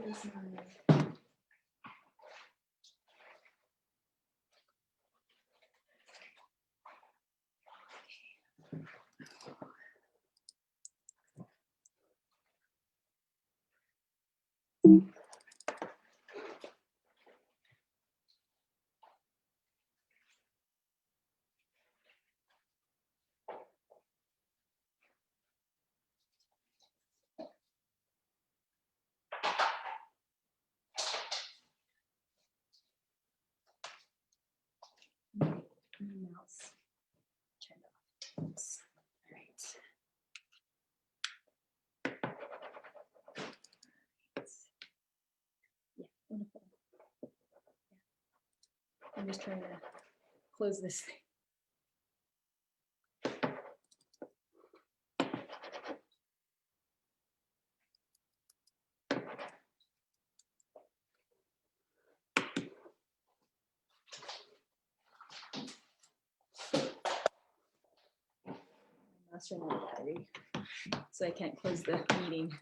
is my mouse turned off. Oops. All right. Yeah, wonderful. Yeah. I'm just trying to close this thing. Mouse ran out of battery, so I can't close the meeting.